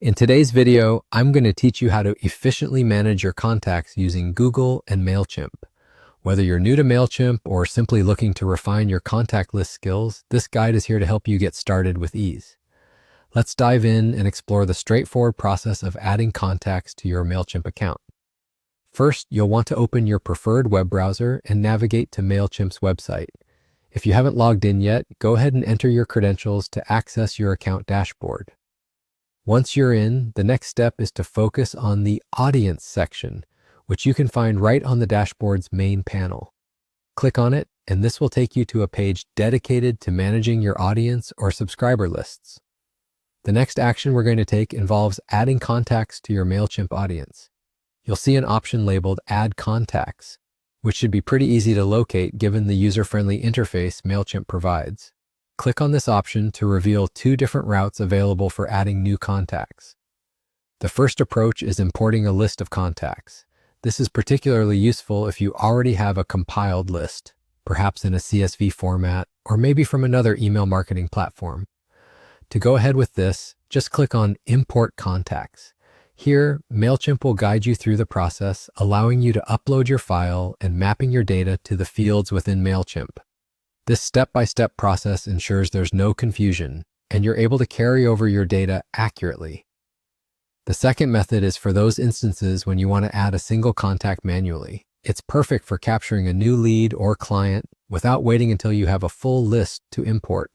In today's video, I'm going to teach you how to efficiently manage your contacts using Google and Mailchimp. Whether you're new to Mailchimp or simply looking to refine your contact list skills, this guide is here to help you get started with ease. Let's dive in and explore the straightforward process of adding contacts to your Mailchimp account. First, you'll want to open your preferred web browser and navigate to Mailchimp's website. If you haven't logged in yet, go ahead and enter your credentials to access your account dashboard. Once you're in, the next step is to focus on the Audience section, which you can find right on the dashboard's main panel. Click on it, and this will take you to a page dedicated to managing your audience or subscriber lists. The next action we're going to take involves adding contacts to your Mailchimp audience. You'll see an option labeled Add Contacts, which should be pretty easy to locate given the user-friendly interface Mailchimp provides. Click on this option to reveal two different routes available for adding new contacts. The first approach is importing a list of contacts. This is particularly useful if you already have a compiled list, perhaps in a CSV format or maybe from another email marketing platform. To go ahead with this, just click on Import Contacts. Here, Mailchimp will guide you through the process, allowing you to upload your file and mapping your data to the fields within Mailchimp. This step-by-step process ensures there's no confusion, and you're able to carry over your data accurately. The second method is for those instances when you want to add a single contact manually. It's perfect for capturing a new lead or client without waiting until you have a full list to import.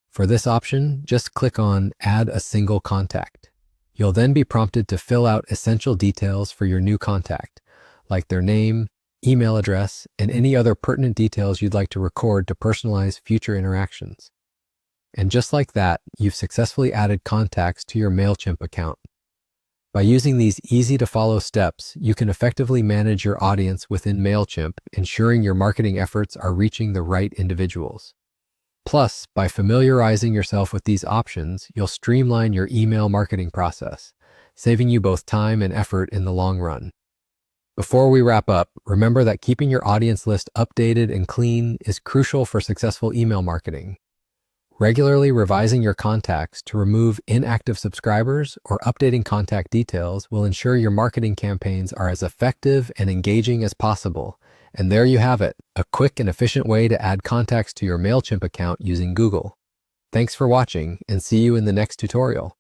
For this option, just click on Add a Single Contact. You'll then be prompted to fill out essential details for your new contact, like their name, email address, and any other pertinent details you'd like to record to personalize future interactions. And just like that, you've successfully added contacts to your Mailchimp account. By using these easy-to-follow steps, you can effectively manage your audience within Mailchimp, ensuring your marketing efforts are reaching the right individuals. Plus, by familiarizing yourself with these options, you'll streamline your email marketing process, saving you both time and effort in the long run. Before we wrap up, remember that keeping your audience list updated and clean is crucial for successful email marketing. Regularly revising your contacts to remove inactive subscribers or updating contact details will ensure your marketing campaigns are as effective and engaging as possible. And there you have it, a quick and efficient way to add contacts to your Mailchimp account using Google. Thanks for watching, and see you in the next tutorial.